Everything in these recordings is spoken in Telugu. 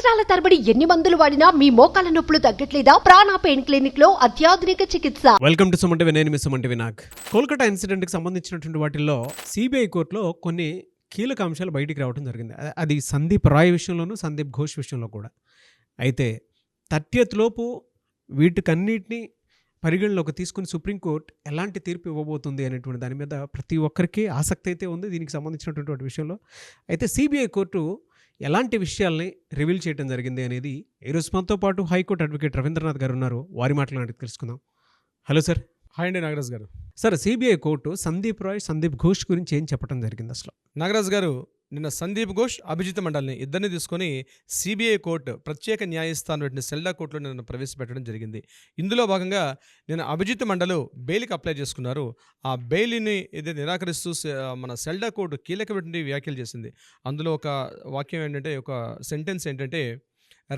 సంవత్సరాల తరబడి ఎన్ని మందులు వాడినా మీ మోకాల నొప్పులు తగ్గట్లేదా? ప్రాణ పెయిన్ క్లినిక్ లో అత్యాధునిక చికిత్స. Welcome to Suman TV. నేను మీ సుమన్ టీవీ. కోల్కతా ఇన్సిడెంట్ కి సంబంధించినటువంటి వాటిల్లో సిబిఐ కోర్టులో కొన్ని కీలక అంశాలు బయటికి రావడం జరిగింది. అది సందీప్ రాయ్ విషయంలోనూ సందీప్ ఘోష్ విషయంలో కూడా. అయితే 30th లోపు వీటికన్నిటిని పరిగణలోకి తీసుకుని సుప్రీంకోర్టు ఎలాంటి తీర్పు ఇవ్వబోతుంది అనేటువంటి దాని మీద ప్రతి ఒక్కరికి ఆసక్తి అయితే ఉంది దీనికి సంబంధించినటువంటి విషయంలో. అయితే సిబిఐ కోర్టు ఎలాంటి విషయాల్ని రివీల్ చేయడం జరిగింది అనేది ఈరోజు మనతో పాటు హైకోర్టు అడ్వకేట్ రవీంద్రనాథ్ గారు ఉన్నారు. వారి మాటలు అడిగి తెలుసుకుందాం. Hello sir. హాయ్ అండి నాగరాజ్ గారు. Sir, CBI court Sandeep Roy, Sandeep Ghosh గురించి ఏం చెప్పడం జరిగింది అసలు? నాగరాజ్ గారు, నిన్న సందీప్ ఘోష్, అభిజిత్ మండల్ని ఇద్దరిని తీసుకొని సిబిఐ కోర్టు ప్రత్యేక న్యాయస్థానం సెల్డా కోర్టులో నిన్న ప్రవేశపెట్టడం జరిగింది. ఇందులో భాగంగా నిన్న అభిజిత్ మండలు బెయిల్కి అప్లై చేసుకున్నారు. ఆ బెయిల్ని ఏదైతే నిరాకరిస్తూ మన సెల్డా కోర్టు కీలకమైన వ్యాఖ్యలు చేసింది. అందులో ఒక వాక్యం ఏంటంటే, ఒక సెంటెన్స్ ఏంటంటే,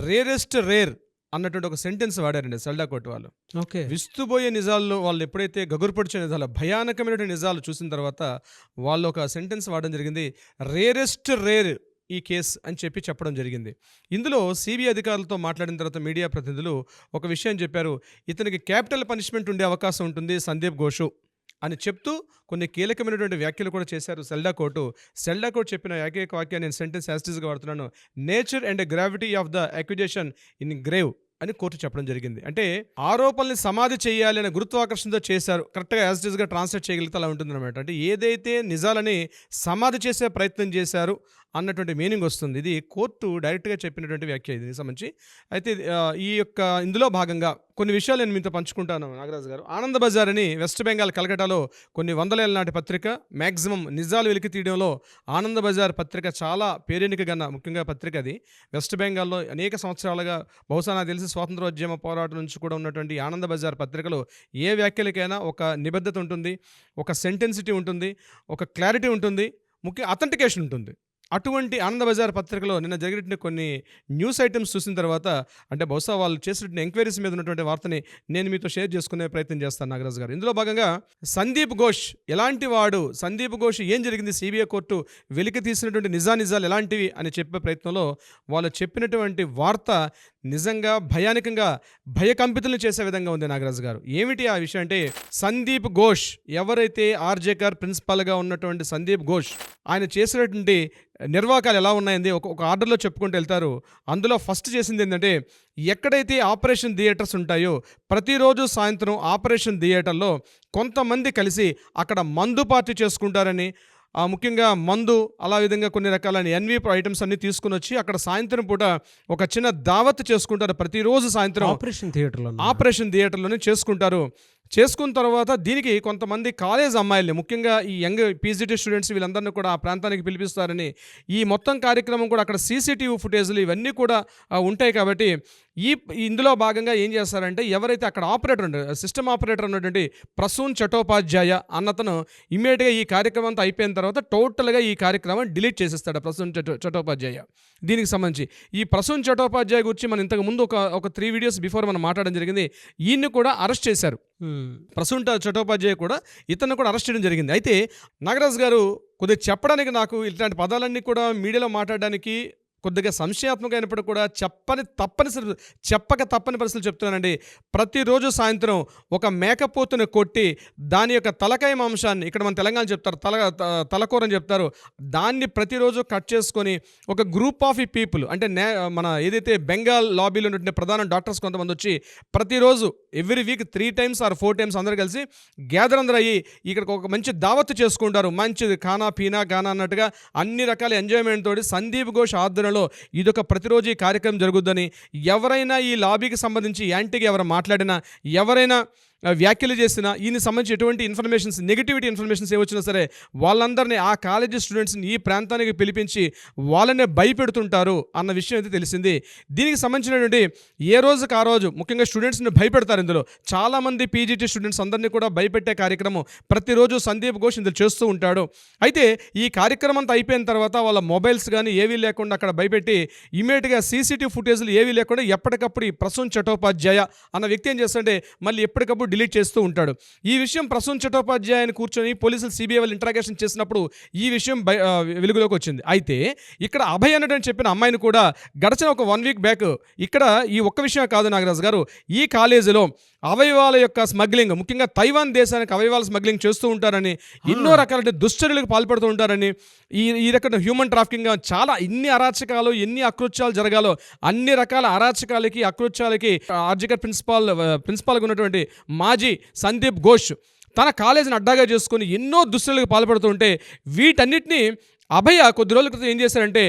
రేరెస్ట్ రేర్ అన్నటువంటి ఒక సెంటెన్స్ వాడారండి సెల్డా కోర్టు వాళ్ళు. ఓకే. విస్తుబోయే నిజాల్లో వాళ్ళు ఎప్పుడైతే గగురుపడిచే నిజాలు, భయానకమైన నిజాలు చూసిన తర్వాత వాళ్ళు ఒక సెంటెన్స్ వాడడం జరిగింది, రేరెస్ట్ రేర్ ఈ కేసు అని చెప్పడం జరిగింది. ఇందులో సిబిఐ అధికారులతో మాట్లాడిన తర్వాత మీడియా ప్రతినిధులు ఒక విషయం చెప్పారు. ఇతనికి క్యాపిటల్ పనిష్మెంట్ ఉండే అవకాశం ఉంటుంది సందీప్ ఘోష్ అని చెప్తూ కొన్ని కీలకమైనటువంటి వ్యాఖ్యలు కూడా చేశారు సెల్డా కోర్టు. సెల్డా కోర్టు చెప్పిన ఏకైక వాక్యాన్ని నేను సెంటెన్స్ యాస్టీస్గా వాడుతున్నాను. Nature and gravity of the accusation in grave అని కోర్టు చెప్పడం జరిగింది. అంటే ఆరోపణల్ని సమాధి చేయాలి అనే గురుత్వాకర్షణతో చేశారు. కరెక్ట్గా యాస్టీస్గా ట్రాన్స్లేట్ చేయగలిగితే అలా ఉంటుందన్నమాట. అంటే ఏదైతే నిజాలని సమాధి చేసే ప్రయత్నం చేశారు అన్నటువంటి మీనింగ్ వస్తుంది. ఇది కోర్టు డైరెక్ట్గా చెప్పినటువంటి వ్యాఖ్య ఇది సంబంధించి. అయితే ఇందులో భాగంగా కొన్ని విషయాలు నేను మీతో పంచుకుంటాను నాగరాజు గారు. ఆనంద్ బజార్ అని వెస్ట్ బెంగాల్ కలకటాలో కొన్ని వందల ఏళ్ళ నాటి పత్రిక, మ్యాక్సిమం నిజాలు వెలికి తీయడంలో ఆనంద్ బజార్ పత్రిక చాలా పేరెనికగన్న ముఖ్యంగా పత్రిక. అది వెస్ట్ బెంగాల్లో అనేక సంవత్సరాలుగా, బహుశా నాకు తెలిసి స్వాతంత్రోద్యమ పోరాటం నుంచి కూడా ఉన్నటువంటి ఆనంద్ బజార్ పత్రికలో ఏ వ్యాఖ్యలకైనా ఒక నిబద్ధత ఉంటుంది, ఒక సెంటెన్సిటీ ఉంటుంది, ఒక క్లారిటీ ఉంటుంది, ముఖ్య అథెంటికేషన్ ఉంటుంది. అటువంటి ఆనంద్ బజార్ పత్రికలో నిన్న జరిగిన కొన్ని న్యూస్ ఐటమ్స్ చూసిన తర్వాత, అంటే బహుశా వాళ్ళు చేసినటువంటి ఎంక్వైరీస్ మీద ఉన్నటువంటి వార్తని నేను మీతో షేర్ చేసుకునే ప్రయత్నం చేస్తాను నాగరాజ్ గారు. ఇందులో భాగంగా సందీప్ ఘోష్ ఎలాంటి వాడు, సందీప్ ఘోష్ ఏం జరిగింది, సిబిఐ కోర్టు వెలికి తీసినటువంటి నిజాలు ఎలాంటివి అని చెప్పే ప్రయత్నంలో వాళ్ళు చెప్పినటువంటి వార్త నిజంగా భయానకంగా భయకంపితులను చేసే విధంగా ఉంది నాగరాజు గారు. ఏమిటి ఆ విషయం అంటే, సందీప్ ఘోష్ ఎవరైతే ఆర్జేకర్ ప్రిన్సిపల్గా ఉన్నటువంటి సందీప్ ఘోష్, ఆయన చేసినటువంటి నిర్వాకాలు ఎలా ఉన్నాయండి ఒక ఆర్డర్లో చెప్పుకుంటూ వెళ్తారు. అందులో ఫస్ట్ చేసింది ఏంటంటే, ఎక్కడైతే ఆపరేషన్ థియేటర్స్ ఉంటాయో ప్రతిరోజు సాయంత్రం ఆపరేషన్ థియేటర్లో కొంతమంది కలిసి అక్కడ మందు పార్టీ చేసుకుంటారని, ముఖ్యంగా మందు, అలా విధంగా కొన్ని రకాలైన ఎన్వి ఐటమ్స్ అన్ని తీసుకుని వచ్చి అక్కడ సాయంత్రం పూట ఒక చిన్న దావత్ చేసుకుంటారు. ప్రతిరోజు సాయంత్రం ఆపరేషన్ థియేటర్లోనే చేసుకుంటారు. చేసుకున్న తర్వాత దీనికి కొంతమంది కాలేజ్ అమ్మాయిల్ని, ముఖ్యంగా ఈ యంగ్ పీజీటీ స్టూడెంట్స్ వీళ్ళందరినీ కూడా ఆ ప్రాంతానికి పిలిపిస్తారని, ఈ మొత్తం కార్యక్రమం కూడా అక్కడ సీసీటీవీ ఫుటేజ్లు ఇవన్నీ కూడా ఉంటాయి. కాబట్టి ఇందులో భాగంగా ఏం చేస్తారంటే, ఎవరైతే అక్కడ ఆపరేటర్ ఉంటారు, సిస్టమ్ ఆపరేటర్ ఉన్నటువంటి ప్రసూన్ చటోపాధ్యాయ అన్నతను ఇమ్మీడియట్గా ఈ కార్యక్రమం అంతా అయిపోయిన తర్వాత టోటల్గా ఈ కార్యక్రమం డిలీట్ చేసేస్తాడు ప్రసూన్ చటోపాధ్యాయ. దీనికి సంబంధించి ఈ ప్రసూన్ చటోపాధ్యాయ గురించి మనం ఇంతకు ముందు ఒక 3 వీడియోస్ బిఫోర్ మనం మాట్లాడడం జరిగింది. ఈయన్ని కూడా అరెస్ట్ చేశారు. ప్రసూన్ చటోపాధ్యాయ కూడా, ఇతను కూడా అరెస్ట్ చేయడం జరిగింది. అయితే నాగరాజ్ గారు, కొద్దిగా చెప్పడానికి నాకు ఇట్లాంటి పదాలన్నీ కూడా మీడియాలో మాట్లాడడానికి కొద్దిగా సంశయాత్మకమైనప్పుడు కూడా చెప్పక తప్పని పరిస్థితులు చెప్తున్నానండి. ప్రతిరోజు సాయంత్రం ఒక మేకపోతుని కొట్టి దాని యొక్క తలకాయ మాంసాన్ని, ఇక్కడ మన తెలంగాణ చెప్తారు తలకూర అని చెప్తారు, దాన్ని ప్రతిరోజు కట్ చేసుకొని ఒక గ్రూప్ ఆఫ్ పీపుల్, అంటే మన ఏదైతే బెంగాల్ లాబీలో ఉన్నటువంటి ప్రధాన డాక్టర్స్ కొంతమంది వచ్చి ప్రతిరోజు every week 3 times or 4 times అందరూ కలిసి గ్యాదర్ అందరూ అయ్యి ఇక్కడికి ఒక మంచి దావత్తు చేసుకుంటారు. మంచిది ఖానా పీనా గానా అన్నట్టుగా అన్ని రకాల ఎంజాయ్మెంట్ తోటి సందీప్ ఘోష్ ఆధ్వర్యంలో ఇదొక ప్రతిరోజు ఈ కార్యక్రమం జరుగుద్దని, ఎవరైనా ఈ లాబీకి సంబంధించి యాంటీగా ఎవరు మాట్లాడినా, ఎవరైనా వ్యాఖ్యలు చేసినా, ఈయన సంబంధించి ఎటువంటి ఇన్ఫర్మేషన్స్, నెగిటివిటీ ఇన్ఫర్మేషన్స్ ఏవచ్చినా సరే వాళ్ళందరినీ, ఆ కాలేజీ స్టూడెంట్స్ని ఈ ప్రాంతానికి పిలిపించి వాళ్ళనే భయపెడుతుంటారు అన్న విషయం అయితే తెలిసింది. దీనికి సంబంధించినటువంటి ఏ రోజుకి ఆ రోజు ముఖ్యంగా స్టూడెంట్స్ని భయపెడతారు. ఇందులో చాలామంది పీజీటీ స్టూడెంట్స్ అందరినీ కూడా భయపెట్టే కార్యక్రమం ప్రతిరోజు సందీప్ ఘోష్ ఇందులో చేస్తూ ఉంటాడు. అయితే ఈ కార్యక్రమం అంతా అయిపోయిన తర్వాత వాళ్ళ మొబైల్స్ కానీ ఏవీ లేకుండా అక్కడ భయపెట్టి ఇమీడియట్గా సీసీటీవీ ఫుటేజ్లు ఏవీ లేకుండా ఎప్పటికప్పుడు ఈ ప్రసూన్ చటోపాధ్యాయ అన్న వ్యక్తి ఏం చేస్తుంటే మళ్ళీ ఎప్పటికప్పుడు డిలీట్ చేస్తూ ఉంటాడు. ఈ విషయం ప్రసూన్ చట్టోపాధ్యాయని కూర్చొని పోలీసులు సిబిఐ వాళ్ళు ఇంట్రాగేషన్ చేసినప్పుడు ఈ విషయం వెలుగులోకి వచ్చింది. అయితే ఇక్కడ అభయ్ అన్నట్టు చెప్పిన అమ్మాయిని కూడా గడిచిన ఒక 1 వీక్ బ్యాక్ ఇక్కడ ఈ ఒక్క విషయం కాదు నాగరాజు గారు, ఈ కాలేజీలో అవయవాల యొక్క స్మగ్లింగ్, ముఖ్యంగా తైవాన్ దేశానికి అవయవాల స్మగ్లింగ్ చేస్తూ ఉంటారని, ఎన్నో రకాల దుశ్చర్యలకు పాల్పడుతూ ఉంటారని, ఈ రకమైన హ్యూమన్ ట్రాఫికింగ్, చాలా ఇన్ని అరాచకాలు ఎన్ని అకృత్యాలు జరగాలో అన్ని రకాల అరాచకాలకి అకృత్యాలకి ఆర్జికర్ ప్రిన్సిపాల్గా ఉన్నటువంటి మాజీ సందీప్ ఘోష్ తన కాలేజీని అడ్డాగా చేసుకొని ఎన్నో దుశ్చర్యలకు పాల్పడుతూ ఉంటే వీటన్నిటిని అభయ కొద్ది రోజుల క్రితం ఏం చేశారంటే,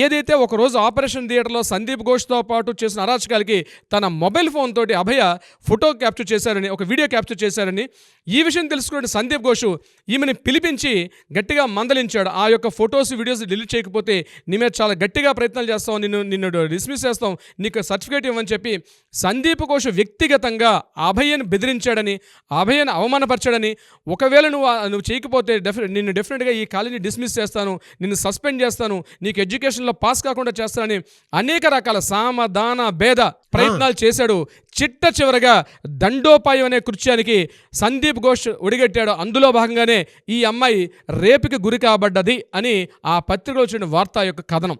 ఏదైతే ఒకరోజు ఆపరేషన్ థియేటర్లో సందీప్ ఘోష్తో పాటు చేసిన అరాచకాలకి తన మొబైల్ ఫోన్ తోటి అభయ ఫోటో క్యాప్చర్ చేశారని, ఒక వీడియో క్యాప్చర్ చేశారని, ఈ విషయం తెలుసుకున్న సందీప్ ఘోష్ ఈమెను పిలిపించి గట్టిగా మందలించాడు. ఆ యొక్క ఫొటోస్ వీడియోస్ డిలీట్ చేయకపోతే నీ మీద చాలా గట్టిగా ప్రయత్నాలు చేస్తాం, నిన్ను డిస్మిస్ చేస్తాం, నీకు సర్టిఫికేట్ ఇవ్వమని చెప్పి సందీప్ ఘోష్ వ్యక్తిగతంగా అభయను బెదిరించాడని, అభయను అవమానపరిచాడని, ఒకవేళ నువ్వు చేయకపోతే నిన్ను డెఫినెట్గా ఈ కాలేజీని డిస్మిస్ చేస్తాను, నిన్ను సస్పెండ్ చేస్తాను, నీకు ఎడ్యుకేషన్లో పాస్ కాకుండా చేస్తానని అనేక రకాల సామ దాన భేద ప్రయత్నాలు చేశాడు. చిట్ట చివరగా దండోపాయం అనే కృత్యానికి సందీప్ ఘోష్ ఒడిగట్టాడు. అందులో భాగంగానే ఈ అమ్మాయి రేపుకి గురి కాబడ్డది అని ఆ పత్రికలో వచ్చిన వార్త యొక్క కథనం.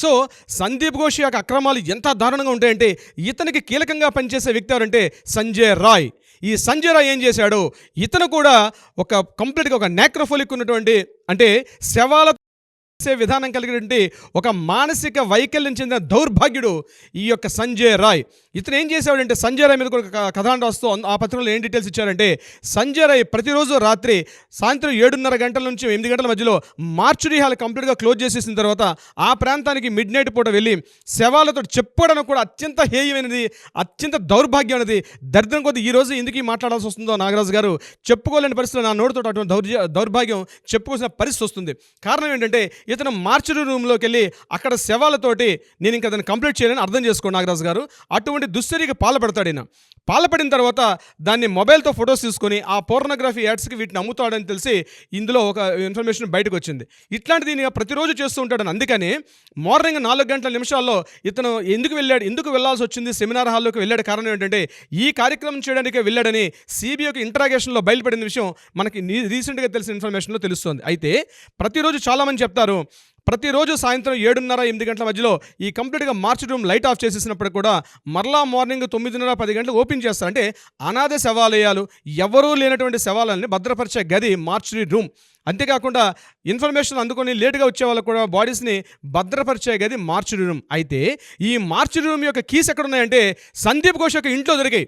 సో సందీప్ ఘోష్ యొక్క అక్రమాలు ఎంత దారుణంగా ఉంటాయంటే, ఇతనికి కీలకంగా పనిచేసే వ్యక్తి ఎవరంటే సంజయ్ రాయ్. ఈ సంజయ్ రాయ్ ఏం చేశాడు, ఇతను కూడా ఒక కంప్లీట్గా ఒక నెక్రోఫిలిక్ ఉన్నటువంటి, అంటే శవాల విధానం కలిగినటువంటి ఒక మానసిక వైకల్యం చెందిన దౌర్భాగ్యుడు ఈ యొక్క సంజయ్ రాయ్. ఇతను ఏం చేశాడంటే, సంజయ్ రాయ్ మీద కూడా కథాండ వస్తూ ఆ పత్రికలో ఏం డీటెయిల్స్ ఇచ్చారంటే, సంజయ్ రాయ్ ప్రతిరోజు రాత్రి సాయంత్రం 7:30 గంటల నుంచి 8 గంటల మధ్యలో మార్చురీ హాల్ కంప్లీట్గా క్లోజ్ చేసేసిన తర్వాత ఆ ప్రాంతానికి మిడ్ నైట్ పూట వెళ్ళి శవాలతో చెప్పుకోవడం కూడా అత్యంత హేయమైనది, అత్యంత దౌర్భాగ్యమైనది, దరిద్రం కొద్ది ఈ రోజు ఎందుకు మాట్లాడాల్సి వస్తుందో నాగరాజు గారు, చెప్పుకోలేని పరిస్థితుల్లో నా నోటితో అటువంటి దౌర్భాగ్యం చెప్పుకోవాల్సిన పరిస్థితి వస్తుంది. కారణం ఏంటంటే, ఇతను మార్చురీ రూమ్లోకి వెళ్ళి అక్కడ శవాలతోటి నేను ఇంకా దాన్ని కంప్లీట్ చేయాలని అర్థం చేసుకోండి నాగరాజు గారు, అటువంటి దుశ్చర్యకి పాల్పడతాడు. ఈయన పాల్పడిన తర్వాత దాన్ని మొబైల్తో ఫొటోస్ తీసుకొని ఆ పోర్నోగ్రఫీ యాడ్స్కి వీటిని అమ్ముతాడని తెలిసి ఇందులో ఒక ఇన్ఫర్మేషన్ బయటకు వచ్చింది. ఇట్లాంటిది ఈయన ప్రతిరోజు చేస్తూ ఉంటాడని. అందుకని మార్నింగ్ 4 గంటల నిమిషాల్లో ఇతను ఎందుకు వెళ్ళాల్సి వచ్చింది, సెమినార్ హాల్లోకి వెళ్ళాడు. కారణం ఏంటంటే, ఈ కార్యక్రమం చేయడానికి వెళ్ళాడని సిబిఐకి ఇంట్రాగేషన్లో బయలుపడిన విషయం మనకి రీసెంట్గా తెలిసిన ఇన్ఫర్మేషన్లో తెలుస్తుంది. అయితే ప్రతిరోజు చాలామంది చెప్తారు, ప్రతిరోజు సాయంత్రం 7:30-8 గంటల మధ్యలో ఈ కంప్లీట్గా మార్చి రూమ్ లైట్ ఆఫ్ చేసేసినప్పుడు కూడా మరలా మార్నింగ్ 9:30-10 గంటలకు ఓపెన్ చేస్తారు. అంటే అనాథ శవాలయాలు, ఎవరూ లేనటువంటి శవాలని భద్రపరిచే గది మార్చురీ రూమ్. అంతేకాకుండా ఇన్ఫర్మేషన్ అందుకొని లేటుగా వచ్చే వాళ్ళకు కూడా బాడీస్ని భద్రపరిచే గది మార్చురీ రూమ్. అయితే ఈ మార్చురీ రూమ్ యొక్క కీస్ ఎక్కడ ఉన్నాయంటే సందీప్ ఘోష్ యొక్క ఇంట్లో దొరికాయి.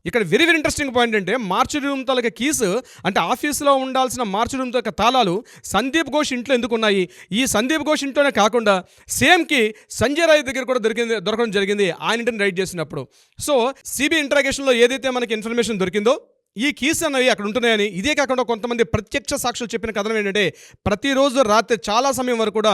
ఇక్కడ వెరీ వెరీ ఇంట్రెస్టింగ్ పాయింట్ అంటే, మార్చురీ రూమ్ తాలూకా కీస్, అంటే ఆఫీస్లో ఉండాల్సిన మార్చురీ రూమ్ తాలూకా తాళాలు సందీప్ ఘోష్ ఇంట్లో ఎందుకు ఉన్నాయి? ఈ సందీప్ ఘోష్ ఇంట్లోనే కాకుండా సేమ్కి సంజయ్ రాయ్ దగ్గర కూడా దొరకడం జరిగింది ఆయన ఇంటిని రైడ్ చేసినప్పుడు. సో సిబిఐ ఇంట్రాగేషన్లో ఏదైతే మనకి ఇన్ఫర్మేషన్ దొరికిందో ఈ కీస్ అన్నవి అక్కడ ఉంటున్నాయని, ఇదే కాకుండా కొంతమంది ప్రత్యక్ష సాక్షులు చెప్పిన కథనం ఏంటంటే, ప్రతిరోజు రాత్రి చాలా సమయం వరకు కూడా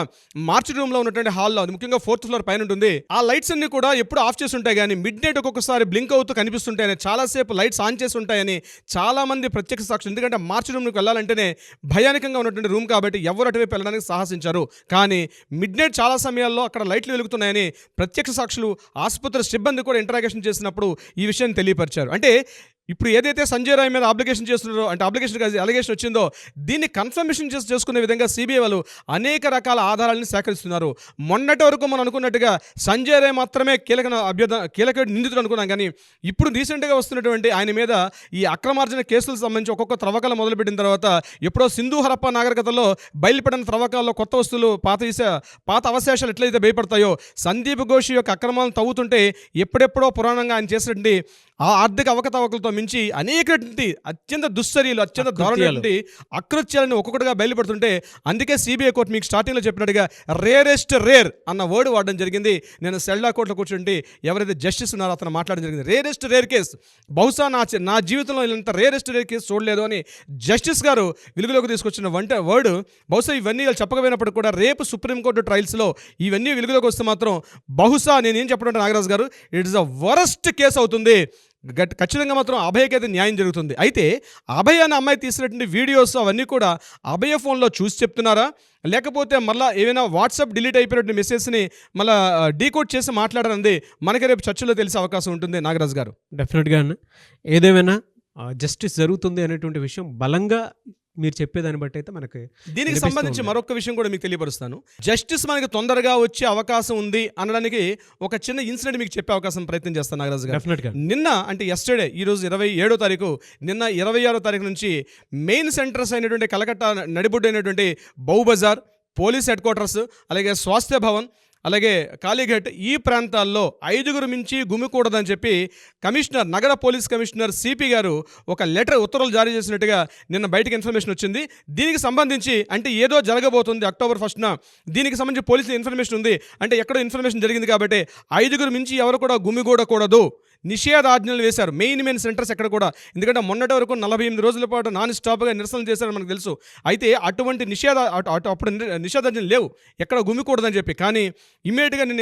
మార్చి రూమ్లో ఉన్నటువంటి హాల్లో, అది ముఖ్యంగా 4th ఫ్లోర్ పైన ఉంటుంది, ఆ లైట్స్ అన్ని కూడా ఎప్పుడు ఆఫ్ చేసి ఉంటాయి కానీ మిడ్ నైట్ ఒక్కొక్కసారి బ్లింక్ అవుతూ కనిపిస్తుంటాయని, చాలాసేపు లైట్స్ ఆన్ చేసి ఉంటాయని చాలామంది ప్రత్యక్ష సాక్షులు. ఎందుకంటే మార్చి రూమ్కి వెళ్ళాలంటేనే భయానకంగా ఉన్నటువంటి రూమ్ కాబట్టి ఎవరు అటువైపు వెళ్ళడానికి సాహసించారు. కానీ మిడ్ నైట్ చాలా సమయాల్లో అక్కడ లైట్లు వెలుగుతున్నాయని ప్రత్యక్ష సాక్షులు, ఆసుపత్రి సిబ్బంది కూడా ఇంట్రాగేషన్ చేసినప్పుడు ఈ విషయాన్ని తెలియపరిచారు. అంటే ఇప్పుడు ఏదైతే సంజయ్ రాయ్ మీద అప్లికేషన్ చేస్తున్నారో, అంటే అలిగేషన్ వచ్చిందో, దీన్ని కన్ఫర్మేషన్ చేసుకునే విధంగా సిబిఐ వాళ్ళు అనేక రకాల ఆధారాలను సేకరిస్తున్నారు. మొన్నటి వరకు మనం అనుకున్నట్టుగా సంజయ్ రాయ్ మాత్రమే కీలక నిందితుడు అనుకున్నాం. కానీ ఇప్పుడు రీసెంట్గా వస్తున్నటువంటి ఆయన మీద ఈ అక్రమార్జన కేసులకు సంబంధించి ఒక్కొక్క త్రవ్వకాలు మొదలుపెట్టిన తర్వాత, ఎప్పుడో సింధు హరప్ప నాగరికతలో బయలుపడిన త్రవ్వకాల్లో కొత్త వస్తువులు, పాత అవశేషాలు ఎట్లయితే భయపడతాయో, సందీప్ ఘోష్ యొక్క అక్రమాలను తవ్వుతుంటే ఎప్పుడెప్పుడో పురాణంగా ఆయన చేసినటువంటి ఆ ఆర్థిక అవకతవకలతో మించి అనేకటువంటి అత్యంత దుశ్చర్యలు, అత్యంత దారుణమైనటువంటి అకృత్యాలను ఒక్కొక్కటిగా బయలుపడుతుంటే, అందుకే సిబిఐ కోర్టు మీకు స్టార్టింగ్లో చెప్పినట్టుగా రేరెస్ట్ రేర్ అన్న వర్డ్ వాడడం జరిగింది. నేను సెల్డా కోర్టులో కూర్చుంటే ఎవరైతే జస్టిస్ ఉన్నారో అతను మాట్లాడడం జరిగింది. రేరెస్ట్ రేర్ కేసు, బహుశా నా జీవితంలో ఇంత రేరెస్ట్ రేర్ కేసు చూడలేదు అని జస్టిస్ గారు వెలుగులోకి తీసుకొచ్చిన వర్డ్. బహుశా ఇవన్నీ వాళ్ళు చెప్పకపోయినప్పుడు కూడా రేపు సుప్రీంకోర్టు ట్రయల్స్లో ఇవన్నీ వెలుగులోకి వస్తే మాత్రం బహుశా నేనేం చెప్పడం నాగరాజు గారు, it is a worst case అవుతుంది. ఖచ్చితంగా మాత్రం అభయకి అయితే న్యాయం జరుగుతుంది. అయితే అభయ్ అనే అమ్మాయి తీసినటువంటి వీడియోస్ అవన్నీ కూడా అభయ ఫోన్లో చూసి చెప్తున్నారా, లేకపోతే మళ్ళీ ఏమైనా వాట్సాప్ డిలీట్ అయిపోయినటువంటి మెసేజ్ని మళ్ళీ డీకోడ్ చేసి మాట్లాడారన్నది మనకి రేపు చర్చలో తెలిసే అవకాశం ఉంటుంది నాగరాజు గారు. డెఫినెట్గా ఏదేమైనా జస్టిస్ జరుగుతుంది అనేటువంటి విషయం బలంగా మీరు చెప్పేదాన్ని బట్టి అయితే మనకి దీనికి సంబంధించి మరొక విషయం కూడా మీకు తెలియపరుస్తాను. జస్టిస్ మనకి తొందరగా వచ్చే అవకాశం ఉంది అనడానికి ఒక చిన్న ఇన్సిడెంట్ మీకు చెప్పే అవకాశం ప్రయత్నం చేస్తాను నాగరాజు గారు. డెఫినెట్గా నిన్న అంటే ఎస్టర్డే, ఈరోజు 27వ తారీఖు, నిన్న 26వ తారీఖు నుంచి మెయిన్ సెంటర్స్ అయినటువంటి కలకత్తా నడిబొడ్డు అయినటువంటి బౌ బజార్, పోలీస్ హెడ్ క్వార్టర్స్, అలాగే స్వాస్థ్య భవన్, అలాగే కాళీఘట్ ఈ ప్రాంతాల్లో 5గురు మించి గుమికూడదని చెప్పి కమిషనర్, నగర పోలీస్ కమిషనర్ సిపి గారు ఒక లెటర్ ఉత్తర్వులు జారీ చేసినట్టుగా నిన్న బయటకు ఇన్ఫర్మేషన్ వచ్చింది. దీనికి సంబంధించి అంటే ఏదో జరగబోతుంది అక్టోబర్ 1న, దీనికి సంబంధించి పోలీసుల ఇన్ఫర్మేషన్ ఉంది అంటే ఎక్కడో ఇన్ఫర్మేషన్ జరిగింది కాబట్టి 5గురు మించి ఎవరు కూడా గుమిగూడకూడదు, నిషేధాజ్ఞలు వేశారు మెయిన్ సెంటర్స్ ఎక్కడ కూడా. ఎందుకంటే మొన్నటి వరకు 48 రోజుల పాటు నాన్ స్టాప్గా నిరసనలు చేశారని మనకు తెలుసు. అయితే అటువంటి అప్పుడు నిషేధాజ్ఞలు లేవు, ఎక్కడ గుమికూడదని చెప్పి. కానీ ఇమీడియట్గా నేను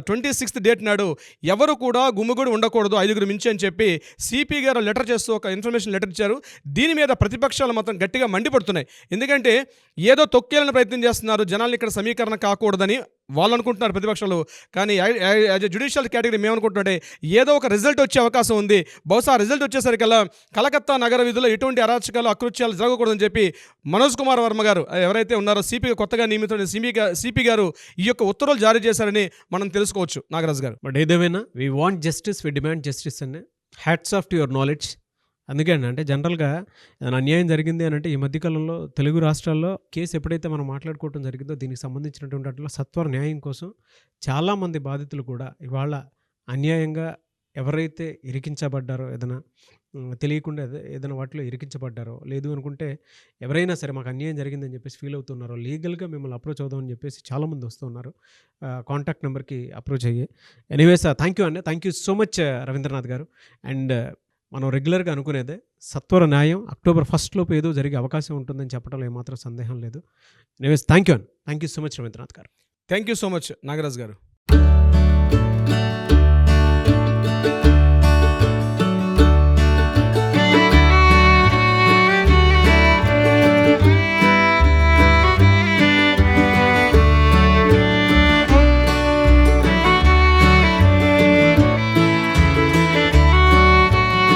26th డేట్ నాడు ఎవరు కూడా గుమిగూడి ఉండకూడదు 5గురు మించి అని చెప్పి సిపి గారు లెటర్ చేస్తూ ఒక ఇన్ఫర్మేషన్ లెటర్ ఇచ్చారు. దీని మీద ప్రతిపక్షాలు మాత్రం గట్టిగా మండిపడుతున్నాయి. ఎందుకంటే ఏదో తొక్కేయాలని ప్రయత్నం చేస్తున్నారు, జనాలు ఇక్కడ సమీకరణ కాకూడదని వాళ్ళు అనుకుంటున్నారు ప్రతిపక్షాలు. కానీ యాజ్ ఎ జ్యుడిషియల్ కేటగిరీ మేమనుకుంటుంటే ఏదో ఒక రిజల్ట్ వచ్చే అవకాశం ఉంది. బహుశా రిజల్ట్ వచ్చేసరికల్లా కలకత్తా నగర వీధుల్లో ఎటువంటి అరాచకాలు అకృత్యాలు జరగకూడదని చెప్పి మనోజ్ కుమార్ వర్మ గారు ఎవరైతే ఉన్నారో సిపిగా కొత్తగా నియమితున్న సిపి గారు ఈ యొక్క ఉత్తర్వులు జారీ చేశారని మనం తెలుసుకోవచ్చు నాగరాజు గారు. బట్ ఏదేమైనా we want justice, we demand justice అనే hats off to your knowledge. అందుకే అంటే జనరల్గా ఏదైనా అన్యాయం జరిగింది అని అంటే ఈ మధ్యకాలంలో తెలుగు రాష్ట్రాల్లో కేసు ఎప్పుడైతే మనం మాట్లాడుకోవడం జరిగిందో దీనికి సంబంధించినటువంటి వాటిలో సత్వర న్యాయం కోసం చాలామంది బాధితులు కూడా ఇవాళ అన్యాయంగా ఎవరైతే ఇరికించబడ్డారో, ఏదైనా తెలియకుండా ఏదైనా వాటిలో ఇరికించబడ్డారో, లేదు అనుకుంటే ఎవరైనా సరే మాకు అన్యాయం జరిగిందని చెప్పేసి ఫీల్ అవుతున్నారో లీగల్గా మిమ్మల్ని అప్రోచ్ అవుదామని చెప్పేసి చాలామంది వస్తున్నారు. కాంటాక్ట్ నెంబర్కి అప్రోచ్ అయ్యి. ఎనీవేస్ థ్యాంక్ యూ అండి, thank you so much Ravindranath గారు. అండ్ మనం రెగ్యులర్గా అనుకునేదే సత్వర న్యాయం అక్టోబర్ 1 లోపు ఏదో జరిగే అవకాశం ఉంటుందని చెప్పడంలో ఏమాత్రం సందేహం లేదు. ఎనీవేస్ థ్యాంక్ యూ అండి, thank you so much Ravindranath గారు. Thank you so much Nagaraju గారు.